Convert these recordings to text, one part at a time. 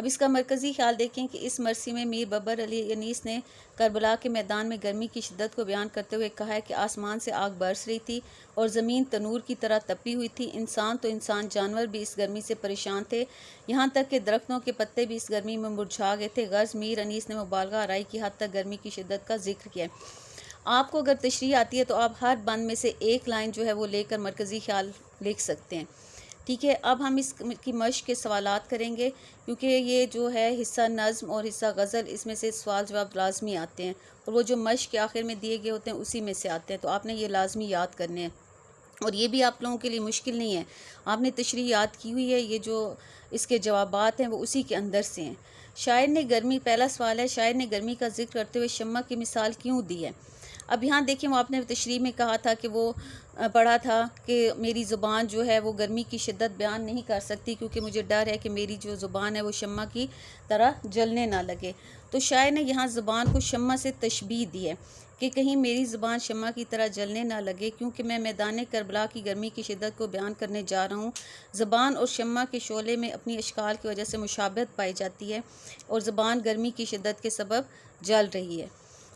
اب اس کا مرکزی خیال دیکھیں کہ اس مرثی میں میر بابر علی انیس نے کربلا کے میدان میں گرمی کی شدت کو بیان کرتے ہوئے کہا ہے کہ آسمان سے آگ برس رہی تھی اور زمین تنور کی طرح تپی ہوئی تھی، انسان تو انسان، جانور بھی اس گرمی سے پریشان تھے، یہاں تک کہ درختوں کے پتے بھی اس گرمی میں مرجھا گئے تھے۔ غرض میر انیس نے مبالغہ آرائی کی حد تک گرمی کی شدت کا ذکر کیا ہے۔ آپ کو اگر تشریح آتی ہے تو آپ ہر بند میں سے ایک لائن جو ہے وہ لے کر مرکزی خیال لکھ سکتے ہیں، ٹھیک ہے۔ اب ہم اس کی مشق کے سوالات کریں گے، کیونکہ یہ جو ہے حصہ نظم اور حصہ غزل، اس میں سے سوال جواب لازمی آتے ہیں، اور وہ جو مشق کے آخر میں دیے گئے ہوتے ہیں اسی میں سے آتے ہیں، تو آپ نے یہ لازمی یاد کرنے ہیں، اور یہ بھی آپ لوگوں کے لیے مشکل نہیں ہے، آپ نے تشریح یاد کی ہوئی ہے، یہ جو اس کے جوابات ہیں وہ اسی کے اندر سے ہیں۔ شاعر نے گرمی، پہلا سوال ہے، شاعر نے گرمی کا ذکر کرتے ہوئے شمع کی مثال کیوں دی ہے؟ اب یہاں دیکھیں، وہ آپ نے تشریح میں کہا تھا کہ وہ پڑھا تھا کہ میری زبان جو ہے وہ گرمی کی شدت بیان نہیں کر سکتی کیونکہ مجھے ڈر ہے کہ میری جو زبان ہے وہ شمع کی طرح جلنے نہ لگے، تو شاعر نے یہاں زبان کو شمع سے تشبیہ دی ہے کہ کہیں میری زبان شمع کی طرح جلنے نہ لگے، کیونکہ میں میدان کربلا کی گرمی کی شدت کو بیان کرنے جا رہا ہوں۔ زبان اور شمع کے شعلے میں اپنی اشکال کی وجہ سے مشابہت پائی جاتی ہے اور زبان گرمی کی شدت کے سبب جل رہی ہے۔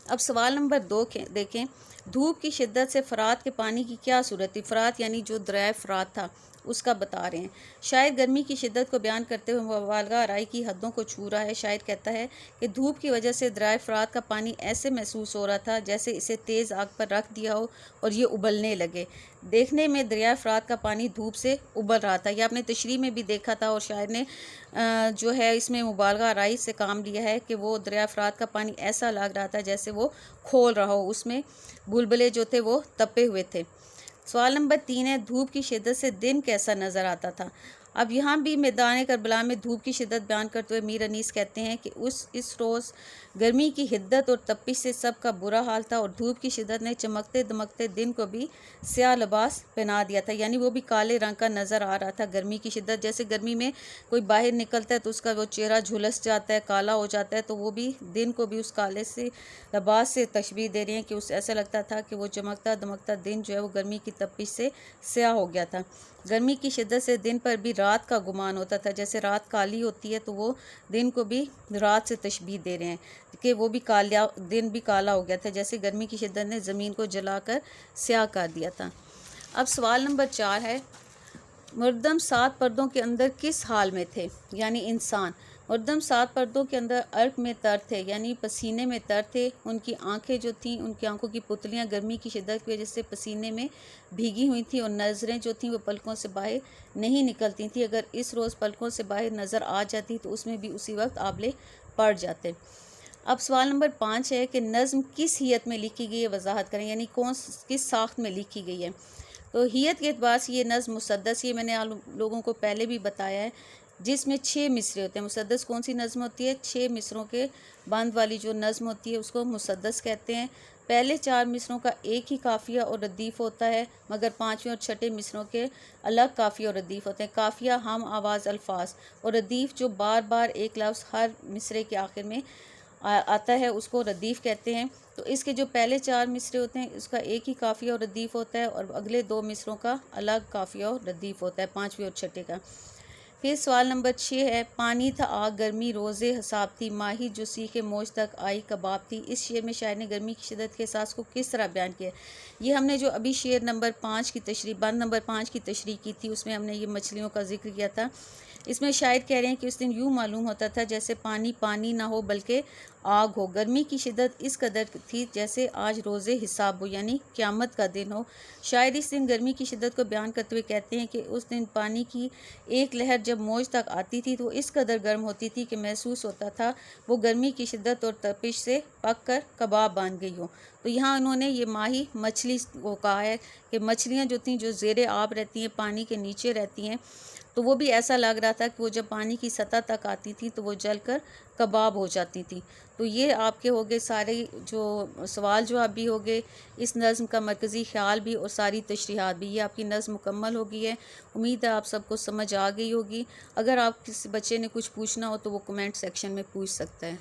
اب سوال نمبر 2 دیکھیں، دھوپ کی شدت سے فرات کے پانی کی کیا صورت تھی؟ فرات یعنی جو دریائے فرات تھا اس کا بتا رہے ہیں۔ شاعر گرمی کی شدت کو بیان کرتے ہوئے مبالغہ آرائی کی حدوں کو چھو رہا ہے۔ شاعر کہتا ہے کہ دھوپ کی وجہ سے دریائے فرات کا پانی ایسے محسوس ہو رہا تھا جیسے اسے تیز آگ پر رکھ دیا ہو اور یہ ابلنے لگے۔ دیکھنے میں دریائے فرات کا پانی دھوپ سے ابل رہا تھا، یہ آپ نے تشریح میں بھی دیکھا تھا، اور شاعر نے جو ہے اس میں مبالغہ آرائی سے کام لیا ہے کہ وہ دریائے فرات کا پانی ایسا لگ رہا تھا جیسے وہ کھول رہا ہو، اس میں بلبلے جو تھے وہ تپے ہوئے تھے۔ سوال نمبر 3 ہے، دھوپ کی شدت سے دن کیسا نظر آتا تھا؟ اب یہاں بھی میدان کربلا میں دھوپ کی شدت بیان کرتے ہوئے میر انیس کہتے ہیں کہ اس روز گرمی کی حدت اور تپش سے سب کا برا حال تھا، اور دھوپ کی شدت نے چمکتے دمکتے دن کو بھی سیاہ لباس پہنا دیا تھا، یعنی وہ بھی کالے رنگ کا نظر آ رہا تھا۔ گرمی کی شدت، جیسے گرمی میں کوئی باہر نکلتا ہے تو اس کا وہ چہرہ جھلس جاتا ہے، کالا ہو جاتا ہے، تو وہ بھی دن کو بھی اس کالے سے لباس سے تشبیہ دے رہے ہیں کہ اسے ایسا لگتا تھا کہ وہ چمکتا دمکتا دن جو ہے وہ گرمی کی تپش سے سیاہ ہو گیا تھا۔ گرمی کی شدت سے دن پر بھی رات کا گمان ہوتا تھا، جیسے رات کالی ہوتی ہے تو وہ دن کو بھی رات سے تشبیہ دے رہے ہیں کہ وہ بھی دن بھی کالا ہو گیا تھا، جیسے گرمی کی شدت نے زمین کو جلا کر سیاہ کر دیا تھا۔ اب سوال نمبر 4 ہے، مردم 7 پردوں کے اندر کس حال میں تھے؟ یعنی انسان مردم 7 پردوں کے اندر عرق میں تر تھے، یعنی پسینے میں تر تھے۔ ان کی آنکھیں جو تھیں، ان کی آنکھوں کی پتلیاں گرمی کی شدت کی وجہ سے پسینے میں بھیگی ہوئی تھیں، اور نظریں جو تھیں وہ پلکوں سے باہر نہیں نکلتی تھیں۔ اگر اس روز پلکوں سے باہر نظر آ جاتی تو اس میں بھی اسی وقت آبلے پڑ جاتے۔ اب سوال نمبر 5 ہے کہ نظم کس حیت میں لکھی گئی ہے، وضاحت کریں، یعنی کس ساخت میں لکھی گئی ہے؟ تو حیت کے اعتبار سے یہ نظم مسدس، یہ میں نے آپ لوگوں کو پہلے بھی بتایا ہے، جس میں 6 مصرے ہوتے ہیں۔ مسدس کون سی نظم ہوتی ہے؟ 6 مصروں کے بند والی جو نظم ہوتی ہے اس کو مسدس کہتے ہیں۔ پہلے 4 مصروں کا ایک ہی قافیہ اور ردیف ہوتا ہے، مگر 5ویں اور 6ٹھے مصروں کے الگ قافیہ اور ردیف ہوتے ہیں۔ قافیہ ہم آواز الفاظ اور ردیف جو بار بار ایک لفظ ہر مصرے کے آخر میں آتا ہے اس کو ردیف کہتے ہیں۔ تو اس کے جو پہلے 4 مصرے ہوتے ہیں اس کا ایک ہی قافیہ اور ردیف ہوتا ہے، اور اگلے 2 مصروں کا الگ قافیہ اور ردیف ہوتا ہے، 5ویں اور 6ٹھے کا۔ پھر سوال نمبر 6 ہے، پانی تھا آگ گرمی روزے حساب تھی، ماہی جو سیخ موج تک آئی کباب تھی۔ اس شعر میں شاعر نے گرمی کی شدت کے احساس کو کس طرح بیان کیا؟ یہ ہم نے جو ابھی شعر نمبر 5 کی تشریح، بند نمبر 5 کی تشریح کی تھی، اس میں ہم نے یہ مچھلیوں کا ذکر کیا تھا۔ اس میں شاعر کہہ رہے ہیں کہ اس دن یوں معلوم ہوتا تھا جیسے پانی پانی نہ ہو بلکہ آگ ہو۔ گرمی کی شدت اس قدر تھی جیسے آج روزے حساب ہو، یعنی قیامت کا دن ہو۔ شاعر اس دن گرمی کی شدت کو بیان کرتے ہوئے کہتے ہیں کہ اس دن پانی کی ایک لہر جب موج تک آتی تھی تو اس قدر گرم ہوتی تھی کہ محسوس ہوتا تھا وہ گرمی کی شدت اور تپش سے پک کر کباب بن گئی ہو۔ تو یہاں انہوں نے یہ ماہی مچھلی کو کہا ہے کہ مچھلیاں جو تھیں جو زیر آب رہتی ہیں، پانی کے نیچے رہتی ہیں، تو وہ بھی ایسا لگ رہا تھا کہ وہ جب پانی کی سطح تک آتی تھی تو وہ جل کر کباب ہو جاتی تھی۔ تو یہ آپ کے ہو گئے سارے جو سوال جواب بھی ہو گئے، اس نظم کا مرکزی خیال بھی اور ساری تشریحات بھی۔ یہ آپ کی نظم مکمل ہو گئی ہے، امید ہے آپ سب کو سمجھ آ گئی ہوگی۔ اگر آپ کسی بچے نے کچھ پوچھنا ہو تو وہ کمنٹ سیکشن میں پوچھ سکتا ہے۔